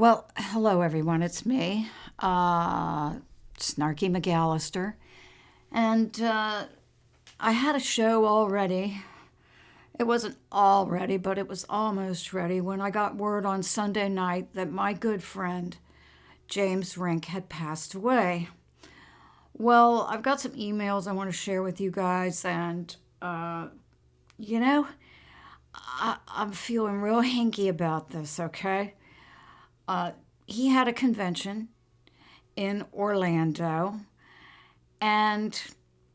Well, hello everyone, it's me, Snarky McAllister, and I had a show all ready. It wasn't all ready, but it was almost ready when I got word on Sunday night that my good friend, James Rink, had passed away. Well, I've got some emails I want to share with you guys, and, you know, I'm feeling real hinky about this, okay? He had a convention in Orlando, and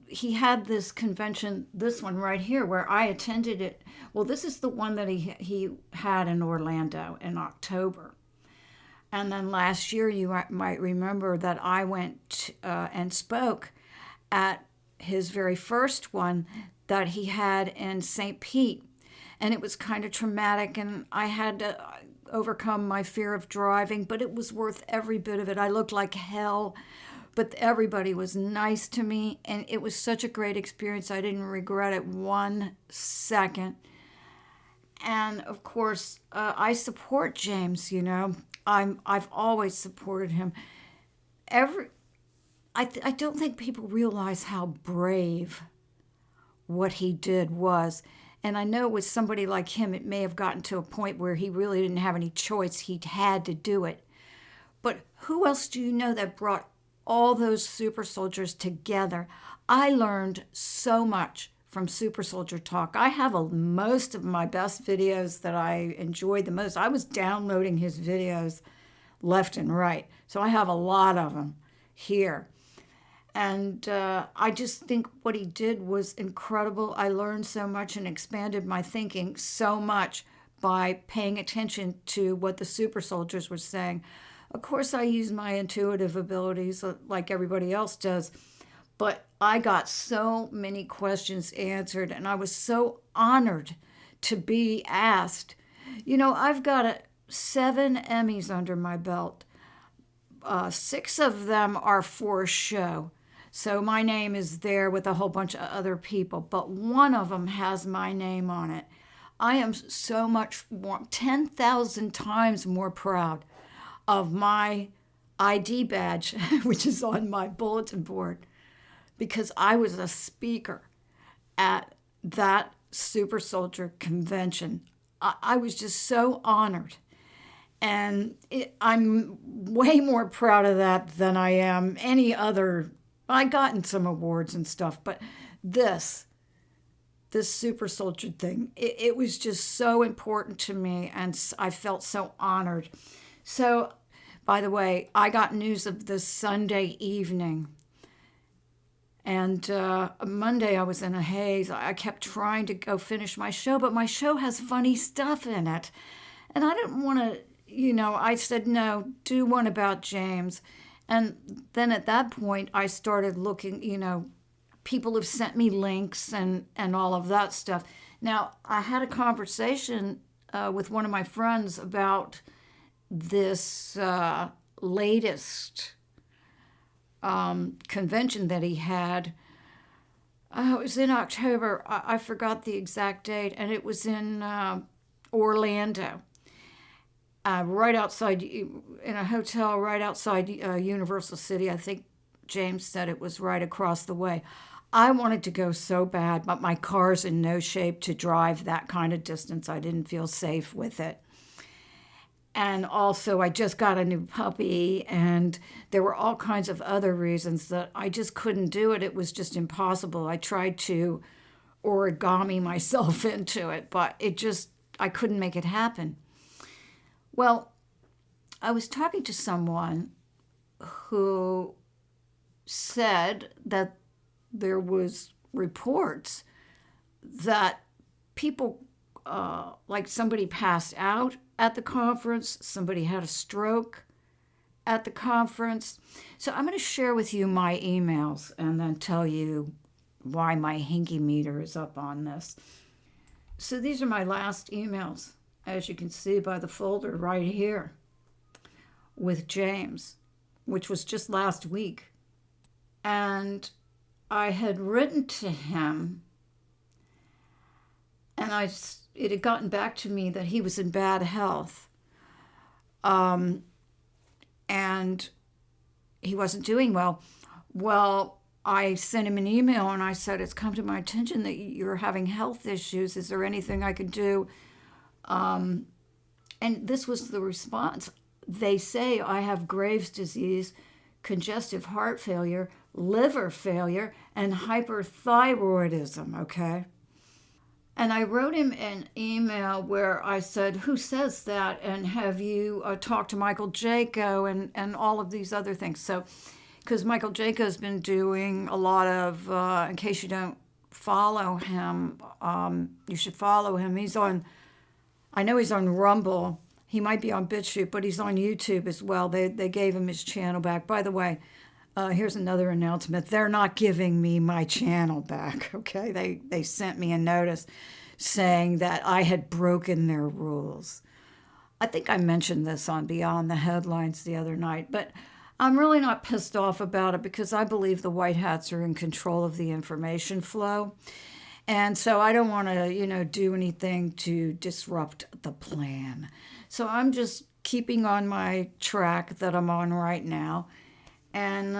he had this convention, this one right here, where I attended it. Well, this is the one that he had in Orlando in October. And then last year, you might remember that I went and spoke at his very first one that he had in St. Pete. And it was kind of traumatic, and I had to overcome my fear of driving, but it was worth every bit of it. I looked like hell, but everybody was nice to me, and it was such a great experience. I didn't regret it 1 second. And of course, I support James. I've always supported him. I don't think people realize how brave what he did was. And I know with somebody like him, it may have gotten to a point where he really didn't have any choice. He had to do it. But who else do you know that brought all those super soldiers together? I learned so much from Super Soldier Talk. I have most of my best videos that I enjoyed the most. I was downloading his videos left and right. So I have a lot of them here. And I just think what he did was incredible. I learned so much and expanded my thinking so much by paying attention to what the super soldiers were saying. Of course, I use my intuitive abilities like everybody else does, but I got so many questions answered, and I was so honored to be asked. I've got 7 Emmys under my belt. 6 of them are for show. So my name is there with a whole bunch of other people, but one of them has my name on it. I am so much more, 10,000 times more proud of my ID badge, which is on my bulletin board, because I was a speaker at that Super Soldier convention. I was just so honored. And I'm way more proud of that than I am any other. I gotten some awards and stuff, but this super soldier thing, it was just so important to me, and I felt so honored. So, by the way, I got news of this Sunday evening, and Monday I was in a haze. I kept trying to go finish my show, but my show has funny stuff in it, and I didn't want to, I said, no, do one about James. And then at that point, I started looking, people have sent me links and all of that stuff. Now, I had a conversation with one of my friends about this latest convention that he had. It was in October. I forgot the exact date, and it was in Orlando. Right outside, in a hotel right outside Universal City. I think James said it was right across the way. I wanted to go so bad, but my car's in no shape to drive that kind of distance. I didn't feel safe with it. And also, I just got a new puppy, and there were all kinds of other reasons that I just couldn't do it. It was just impossible. I tried to origami myself into it, but I couldn't make it happen. Well, I was talking to someone who said that there was reports that people, like somebody passed out at the conference, somebody had a stroke at the conference. So I'm going to share with you my emails and then tell you why my hinky meter is up on this. So these are my last emails, as you can see by the folder right here, with James, which was just last week. And I had written to him, and it had gotten back to me that he was in bad health. and he wasn't doing well. Well, I sent him an email and I said, it's come to my attention that you're having health issues. Is there anything I could do? And this was the response. They say I have Graves' disease, congestive heart failure, liver failure, and hyperthyroidism, okay? And I wrote him an email where I said, who says that? And have you talked to Michael Jaco and all of these other things? So, because Michael Jaco has been doing a lot of, in case you don't follow him, you should follow him. He's on, I know he's on Rumble. He might be on BitChute, but he's on YouTube as well. They gave him his channel back. By the way, here's another announcement. They're not giving me my channel back, okay? They sent me a notice saying that I had broken their rules. I think I mentioned this on Beyond the Headlines the other night, but I'm really not pissed off about it because I believe the White Hats are in control of the information flow. And so I don't want to, do anything to disrupt the plan. So I'm just keeping on my track that I'm on right now. And,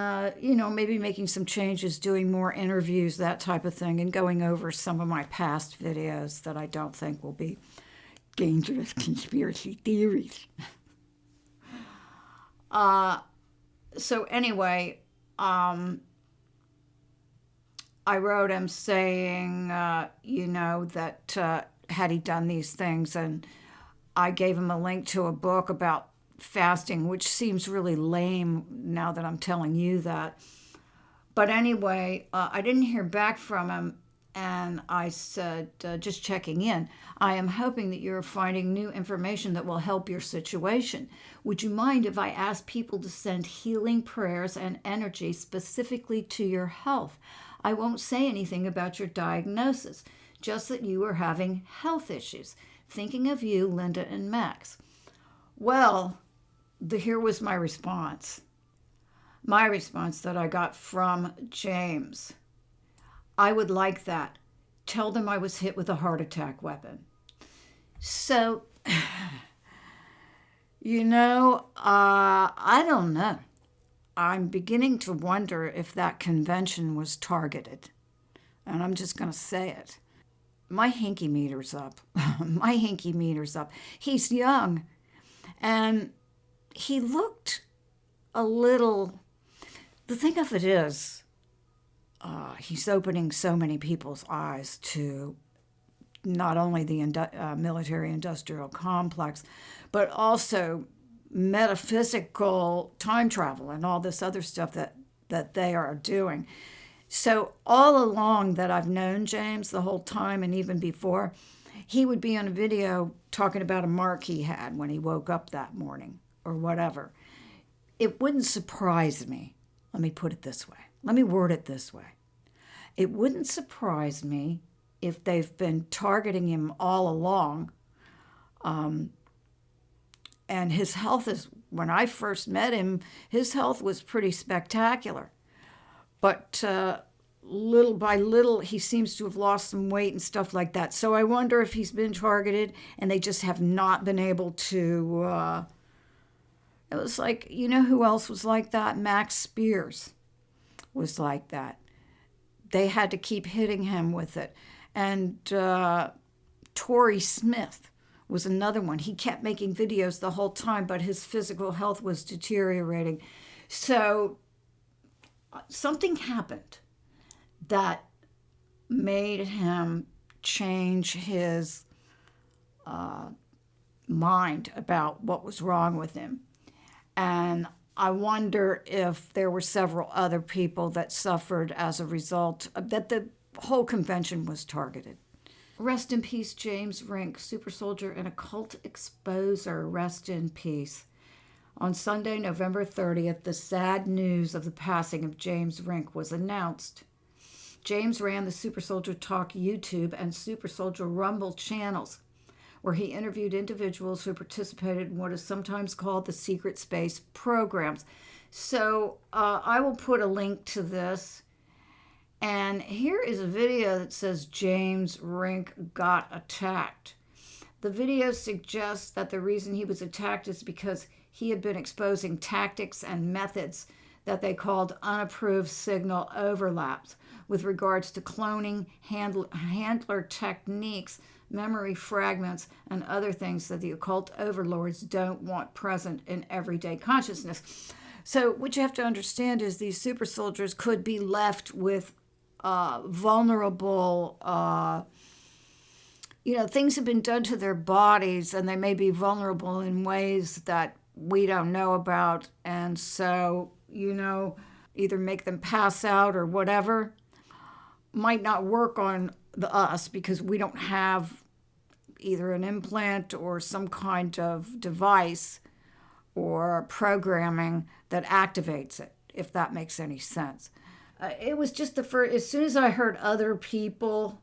maybe making some changes, doing more interviews, that type of thing, and going over some of my past videos that I don't think will be dangerous conspiracy theories. So anyway, I wrote him saying, that had he done these things, and I gave him a link to a book about fasting, which seems really lame now that I'm telling you that. But anyway, I didn't hear back from him, and I said, just checking in, I am hoping that you're finding new information that will help your situation. Would you mind if I ask people to send healing prayers and energy specifically to your health? I won't say anything about your diagnosis, just that you are having health issues. Thinking of you, Linda and Max. Well, here was my response. My response that I got from James. I would like that. Tell them I was hit with a heart attack weapon. So, I don't know. I'm beginning to wonder if that convention was targeted. And I'm just going to say it. My hinky meter's up. My hinky meter's up. He's young. And he looked a little... The thing of it is, he's opening so many people's eyes to not only the military-industrial complex, but also metaphysical time travel and all this other stuff that they are doing. So all along that I've known James the whole time and even before, he would be on a video talking about a mark he had when he woke up that morning or whatever. It wouldn't surprise me. Let me put it this way. Let me word it this way. It wouldn't surprise me if they've been targeting him all along. And his health is, when I first met him, his health was pretty spectacular. But little by little, he seems to have lost some weight and stuff like that. So I wonder if he's been targeted and they just have not been able to... It was like, who else was like that? Max Spears was like that. They had to keep hitting him with it. And TORY Smith was another one. He kept making videos the whole time, but his physical health was deteriorating. So something happened that made him change his mind about what was wrong with him. And I wonder if there were several other people that suffered as a result, that the whole convention was targeted. Rest in peace, James Rink, super soldier and occult exposer. Rest in peace. On Sunday, November 30th, the sad news of the passing of James Rink was announced. James ran the Super Soldier Talk YouTube and Super Soldier Rumble channels, where he interviewed individuals who participated in what is sometimes called the secret space programs. So I will put a link to this. And here is a video that says James Rink got attacked. The video suggests that the reason he was attacked is because he had been exposing tactics and methods that they called unapproved signal overlaps with regards to cloning, handler techniques, memory fragments, and other things that the occult overlords don't want present in everyday consciousness. So what you have to understand is these super soldiers could be left with vulnerable, things have been done to their bodies, and they may be vulnerable in ways that we don't know about. And so, either make them pass out or whatever might not work on us because we don't have either an implant or some kind of device or programming that activates it, if that makes any sense. It was just the first, as soon as I heard other people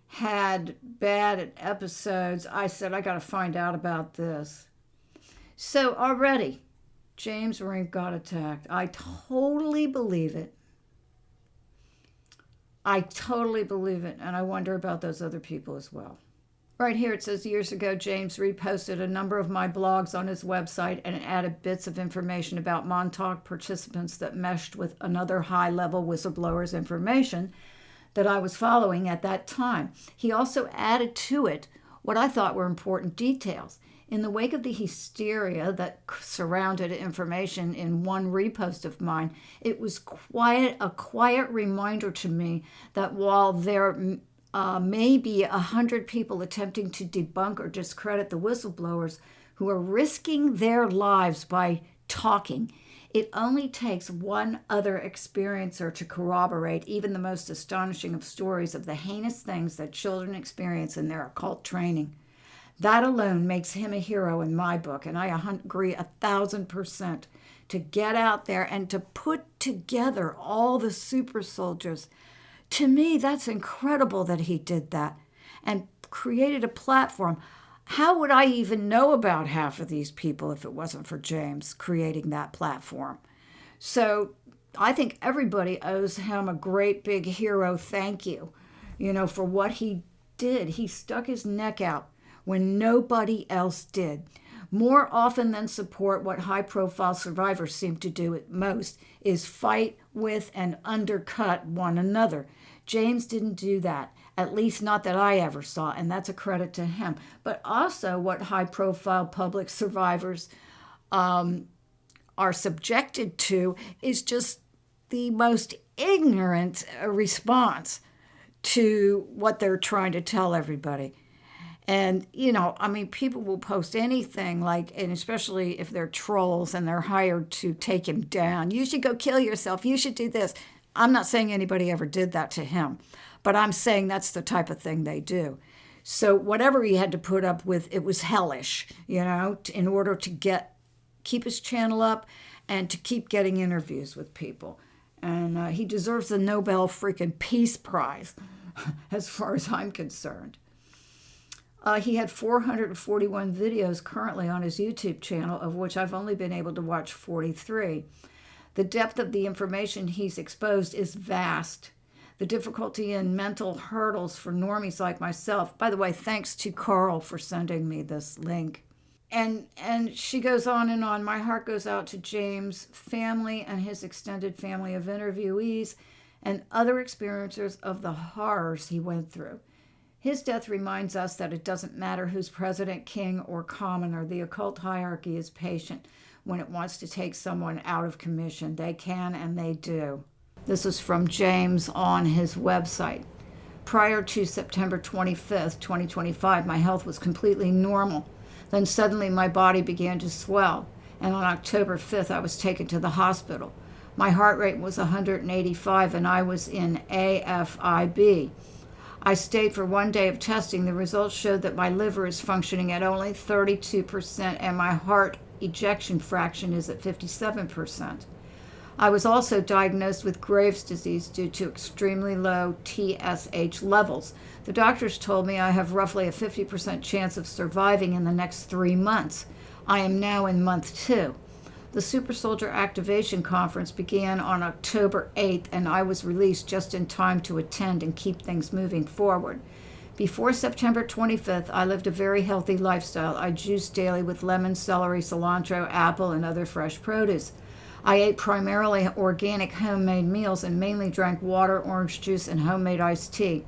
had bad episodes, I said, I got to find out about this. So already, James Rink got attacked. I totally believe it. And I wonder about those other people as well. Right here it says, years ago, James reposted a number of my blogs on his website and added bits of information about Montauk participants that meshed with another high-level whistleblower's information that I was following at that time. He also added to it what I thought were important details. In the wake of the hysteria that surrounded information in one repost of mine, it was a quiet reminder to me that while there may be 100 people attempting to debunk or discredit the whistleblowers who are risking their lives by talking, it only takes one other experiencer to corroborate even the most astonishing of stories of the heinous things that children experience in their occult training. That alone makes him a hero in my book, and I agree 1,000%. To get out there and to put together all the super soldiers, to me, that's incredible that he did that and created a platform. How would I even know about half of these people if it wasn't for James creating that platform? So I think everybody owes him a great big hero thank you, for what he did. He stuck his neck out when nobody else did. More often than support, what high-profile survivors seem to do at most is fight with and undercut one another. James didn't do that, at least not that I ever saw, and that's a credit to him. But also what high-profile public survivors are subjected to is just the most ignorant response to what they're trying to tell everybody. And, people will post anything and especially if they're trolls and they're hired to take him down. You should go kill yourself. You should do this. I'm not saying anybody ever did that to him, but I'm saying that's the type of thing they do. So whatever he had to put up with, it was hellish, in order to keep his channel up and to keep getting interviews with people. And he deserves the Nobel freaking Peace Prize, as far as I'm concerned. He had 441 videos currently on his YouTube channel, of which I've only been able to watch 43. The depth of the information he's exposed is vast. The difficulty and mental hurdles for normies like myself. By the way, thanks to Carl for sending me this link. And she goes on and on. My heart goes out to James' family and his extended family of interviewees and other experiencers of the horrors he went through. His death reminds us that it doesn't matter who's president, king, or commoner. The occult hierarchy is patient when it wants to take someone out of commission. They can and they do. This is from James on his website. Prior to September 25th, 2025, my health was completely normal. Then suddenly my body began to swell, and on October 5th, I was taken to the hospital. My heart rate was 185, and I was in AFIB. I stayed for 1 day of testing. The results showed that my liver is functioning at only 32%, and my heart ejection fraction is at 57%. I was also diagnosed with Graves' disease due to extremely low TSH levels. The doctors told me I have roughly a 50% chance of surviving in the next 3 months. I am now in month 2. The Super Soldier Activation Conference began on October 8th, and I was released just in time to attend and keep things moving forward. Before September 25th, I lived a very healthy lifestyle. I juiced daily with lemon, celery, cilantro, apple, and other fresh produce. I ate primarily organic homemade meals and mainly drank water, orange juice, and homemade iced tea.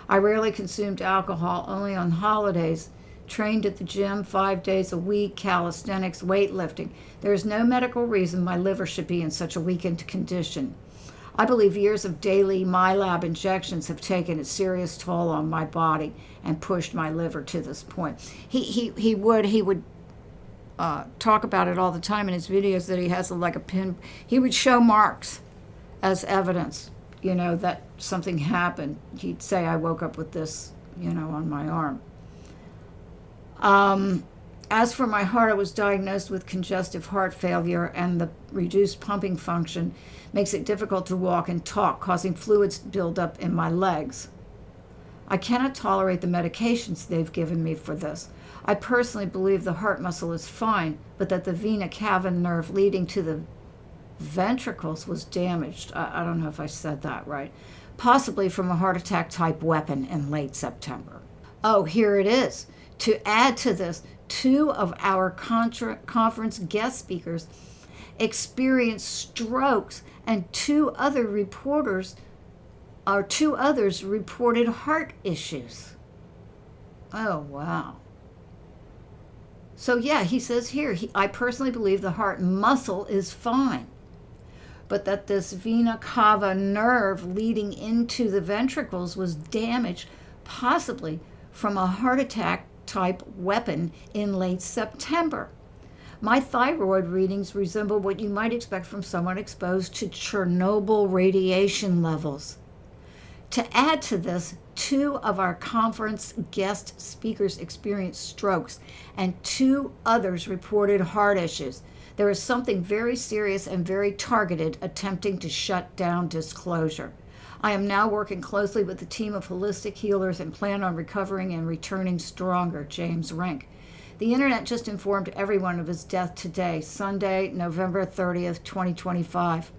I rarely consumed alcohol, only on holidays. Trained at the gym 5 days a week, calisthenics, weightlifting. There is no medical reason my liver should be in such a weakened condition. I believe years of daily MyLab injections have taken a serious toll on my body and pushed my liver to this point. He would talk about it all the time in his videos that he has like a pin. He would show marks as evidence, that something happened. He'd say, I woke up with this, on my arm. As for my heart, I was diagnosed with congestive heart failure, and the reduced pumping function makes it difficult to walk and talk, causing fluids to build up in my legs. I cannot tolerate the medications they've given me for this. I personally believe the heart muscle is fine, but that the vena cava nerve leading to the ventricles was damaged. I don't know if I said that right. Possibly from a heart attack type weapon in late September. Oh, here it is. To add to this, 2 of our conference guest speakers experienced strokes, and 2 others reported heart issues. Oh, wow. So yeah, he says here, I personally believe the heart muscle is fine, but that this vena cava nerve leading into the ventricles was damaged, possibly from a heart attack type weapon in late September. My thyroid readings resemble what you might expect from someone exposed to Chernobyl radiation levels. To add to this, 2 of our conference guest speakers experienced strokes, and 2 others reported heart issues. There is something very serious and very targeted attempting to shut down disclosure. I am now working closely with a team of holistic healers and plan on recovering and returning stronger, James Rink. The internet just informed everyone of his death today, Sunday, November 30th, 2025.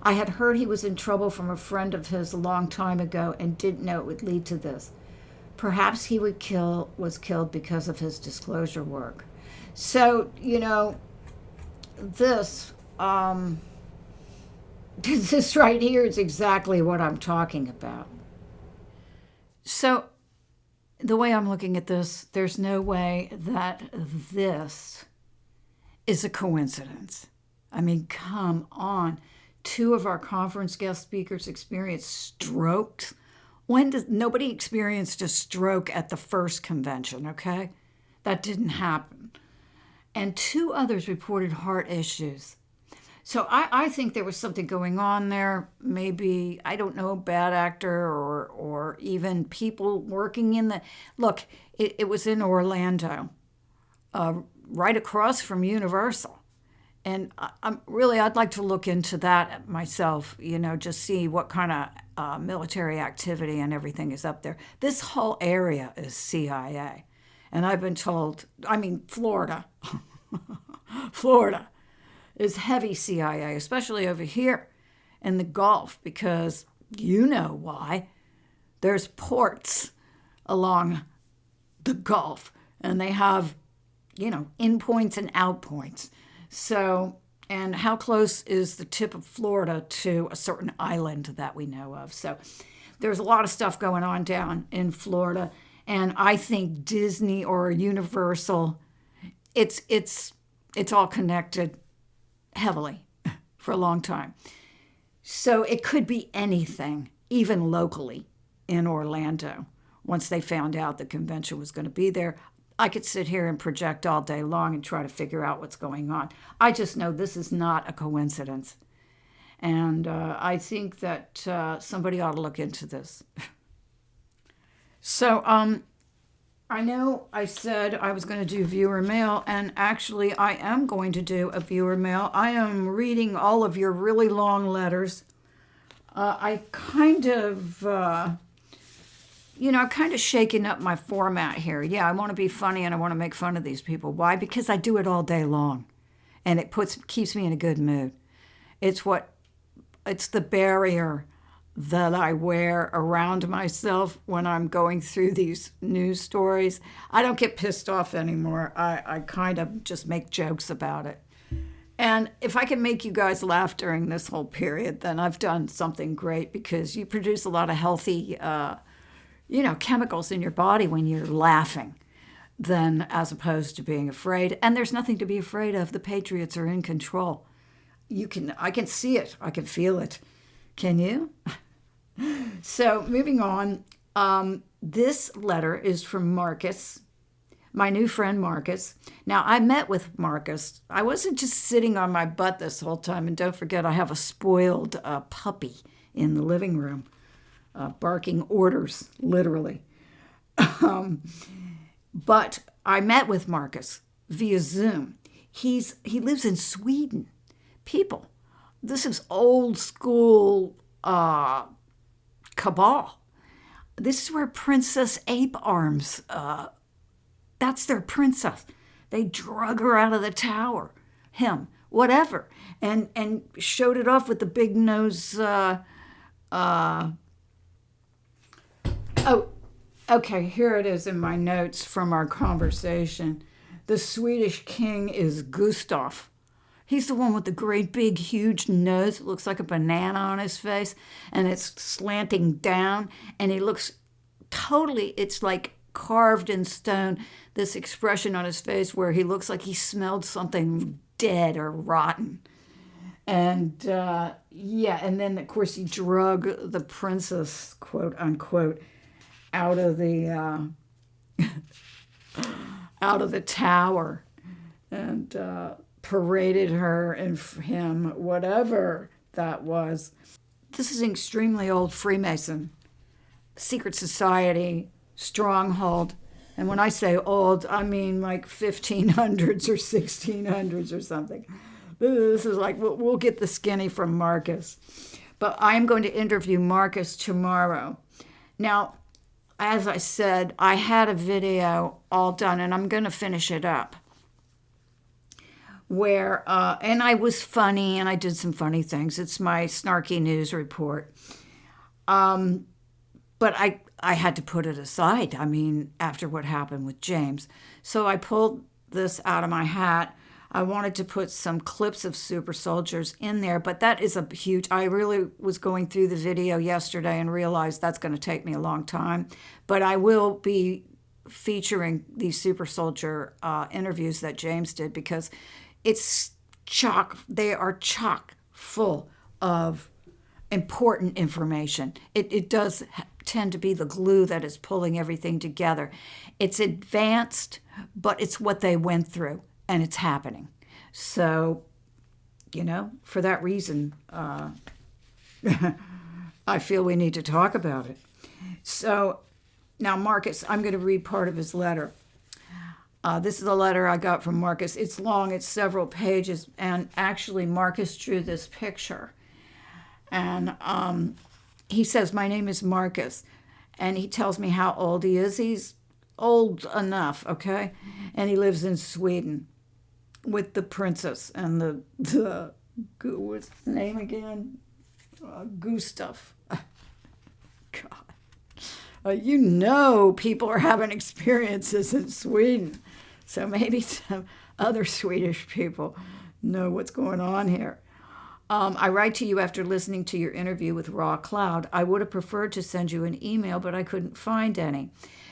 I had heard he was in trouble from a friend of his a long time ago and didn't know it would lead to this. Perhaps he was killed because of his disclosure work. So, this right here is exactly what I'm talking about. So the way I'm looking at this, there's no way that this is a coincidence. I mean, come on. 2 of our conference guest speakers experienced strokes. Nobody experienced a stroke at the first convention, okay? That didn't happen. And 2 others reported heart issues. So I think there was something going on there. Maybe, I don't know, a bad actor or even people working in the... Look, it was in Orlando, right across from Universal. And I'd like to look into that myself, just see what kind of military activity and everything is up there. This whole area is CIA. And I've been told, Florida. Florida is heavy CIA, especially over here in the Gulf, because you know why. There's ports along the Gulf, and they have, in points and out points. So, and how close is the tip of Florida to a certain island that we know of? So there's a lot of stuff going on down in Florida, and I think Disney or Universal, it's all connected heavily for a long time. So it could be anything, even locally in Orlando. Once they found out the convention was going to be there, I could sit here and project all day long and try to figure out what's going on. I just know this is not a coincidence. And I think that somebody ought to look into this. So I know I said I was going to do viewer mail, and actually I am going to do a viewer mail. I am reading all of your really long letters. I kind of shaking up my format here. Yeah, I want to be funny and I want to make fun of these people. Why? Because I do it all day long, and it keeps me in a good mood. It's the barrier that I wear around myself when I'm going through these news stories. I don't get pissed off anymore. I kind of just make jokes about it. And if I can make you guys laugh during this whole period, then I've done something great, because you produce a lot of healthy, chemicals in your body when you're laughing, than as opposed to being afraid. And there's nothing to be afraid of. The Patriots are in control. I can see it. I can feel it. Can you? So moving on, this letter is from Markus, my new friend Markus. Now, I met with Markus. I wasn't just sitting on my butt this whole time. And don't forget, I have a spoiled puppy in the living room, barking orders, literally. But I met with Markus via Zoom. He lives in Sweden. People, this is old school cabal. This is where Princess Ape Arms, that's their princess. They drug her out of the tower, whatever, and showed it off with the big nose. Okay, here it is in my notes from our conversation. The Swedish king is Gustav. He's the one with the great big huge nose. It looks like a banana on his face, and it's slanting down, and he looks totally, it's like carved in stone, this expression on his face where he looks like he smelled something dead or rotten. And and then of course he drug the princess, quote unquote, out of the tower, and paraded her and him, whatever that was. This is an extremely old Freemason secret society stronghold. And when I say old, I mean like 1500s or 1600s or something. This is like, we'll get the skinny from Markus. But I'm going to interview Markus tomorrow. Now, as I said, I had a video all done, and I'm going to finish it up, where, and I was funny, and I did some funny things. It's my snarky news report. But I had to put it aside, after what happened with James. So I pulled this out of my hat. I wanted to put some clips of super soldiers in there, but that is a huge, I really was going through the video yesterday and realized that's going to take me a long time. But I will be featuring these super soldier interviews that James did, because they are chock full of important information. It does tend to be the glue that is pulling everything together. It's advanced, but it's what they went through, and it's happening. So, for that reason, I feel we need to talk about it. So now, Markus, I'm going to read part of his letter. This is a letter I got from Markus. It's long, it's several pages, and actually Markus drew this picture. And he says, my name is Markus, and he tells me how old he is. He's old enough, okay? And he lives in Sweden with the princess and the what's the name again? Gustav. God. People are having experiences in Sweden. So maybe some other Swedish people know what's going on here. I write to you after listening to your interview with Raw Cloud. I would have preferred to send you an email, but I couldn't find any.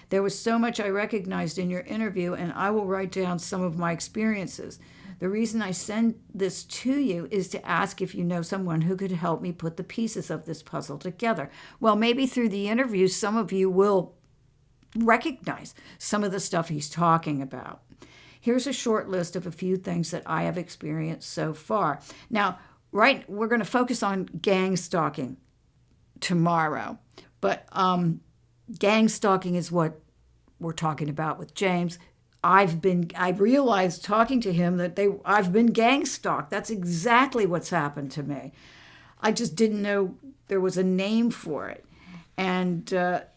There was so much I recognized in your interview, and I will write down some of my experiences. The reason I send this to you is to ask if you know someone who could help me put the pieces of this puzzle together. Well, maybe through the interview, some of you will recognize some of the stuff he's talking about. Here's a short list of a few things that I have experienced so far. Now, we're going to focus on gang stalking tomorrow, but gang stalking is what we're talking about with James. I realized talking to him that I've been gang stalked. That's exactly what's happened to me. I just didn't know there was a name for it. And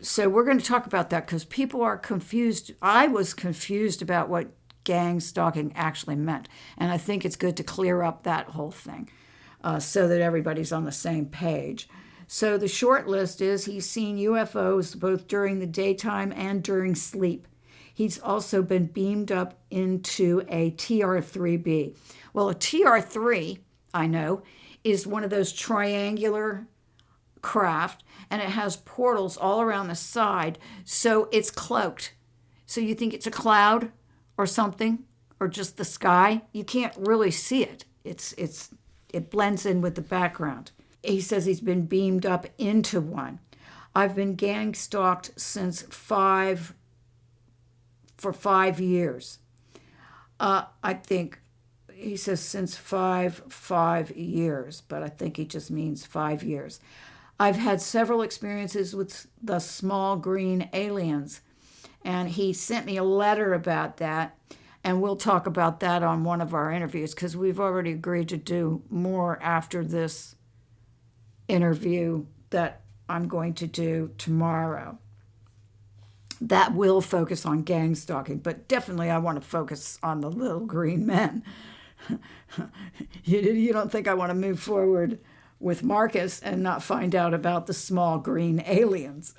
so we're going to talk about that, because people are confused. I was confused about what gang stalking actually meant. And I think it's good to clear up that whole thing so that everybody's on the same page. So the short list is he's seen UFOs both during the daytime and during sleep. He's also been beamed up into a TR-3B. Well, a TR-3, I know, is one of those triangular craft, and it has portals all around the side, so it's cloaked. So you think it's a cloud or something, or just the sky. You can't really see it. It blends in with the background. He says he's been beamed up into one. I've been gang stalked for 5 years. I think he says since five years, but I think he just means 5 years. I've had several experiences with the small green aliens, and he sent me a letter about that, and we'll talk about that on one of our interviews because we've already agreed to do more after this interview that I'm going to do tomorrow. That will focus on gang stalking, but definitely I want to focus on the little green men. You don't think I want to move forward with Markus and not find out about the small green aliens.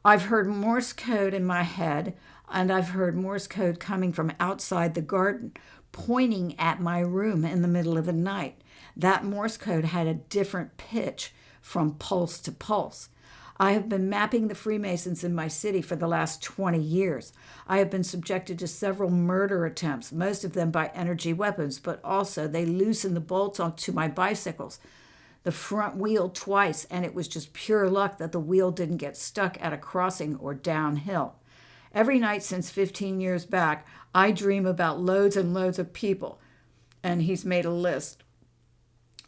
I've heard Morse code in my head, and I've heard Morse code coming from outside the garden, pointing at my room in the middle of the night. That Morse code had a different pitch from pulse to pulse. I have been mapping the Freemasons in my city for the last 20 years. I have been subjected to several murder attempts, most of them by energy weapons, but also they loosened the bolts onto my bicycles, the front wheel twice, and it was just pure luck that the wheel didn't get stuck at a crossing or downhill. Every night since 15 years back, I dream about loads and loads of people, and he's made a list.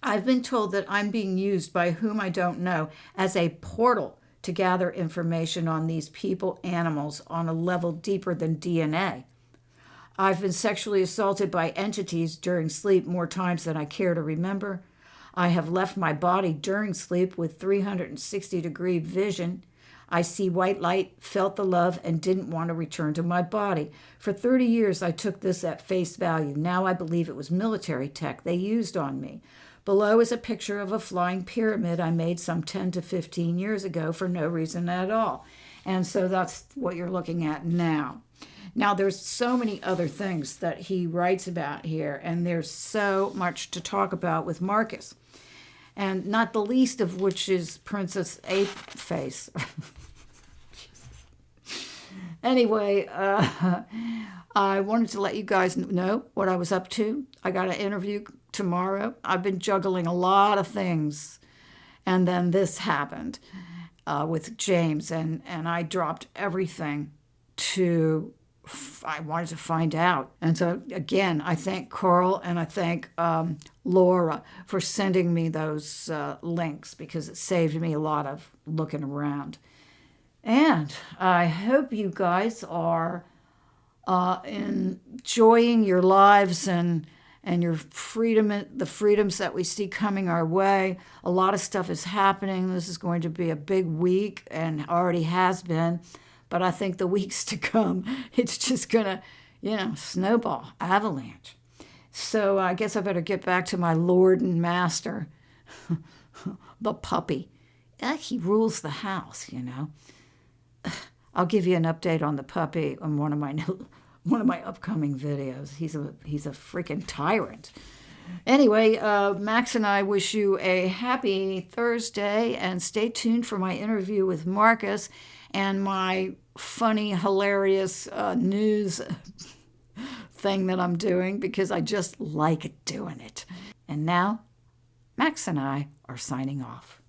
I've been told that I'm being used by whom I don't know as a portal to gather information on these people, animals, on a level deeper than DNA. I've been sexually assaulted by entities during sleep more times than I care to remember. I have left my body during sleep with 360-degree vision. I see white light, felt the love, and didn't want to return to my body. For 30 years, I took this at face value. Now I believe it was military tech they used on me. Below is a picture of a flying pyramid I made some 10 to 15 years ago for no reason at all. And so that's what you're looking at now. Now, there's so many other things that he writes about here, and there's so much to talk about with Markus. And not the least of which is Princess Ape Face. Anyway, I wanted to let you guys know what I was up to. I got an interview tomorrow. I've been juggling a lot of things. And then this happened with James, and I dropped everything I wanted to find out. And so, again, I thank Carl and I thank Laura for sending me those links because it saved me a lot of looking around. And I hope you guys are enjoying your lives and your freedom, the freedoms that we see coming our way. A lot of stuff is happening. This is going to be a big week and already has been. But I think the weeks to come, it's just going to, snowball, avalanche. So I guess I better get back to my lord and master, the puppy. He rules the house, I'll give you an update on the puppy on one of my upcoming videos. He's a freaking tyrant. Anyway, Max and I wish you a happy Thursday, and stay tuned for my interview with Markus and my funny, hilarious news thing that I'm doing because I just like doing it. And now, Max and I are signing off.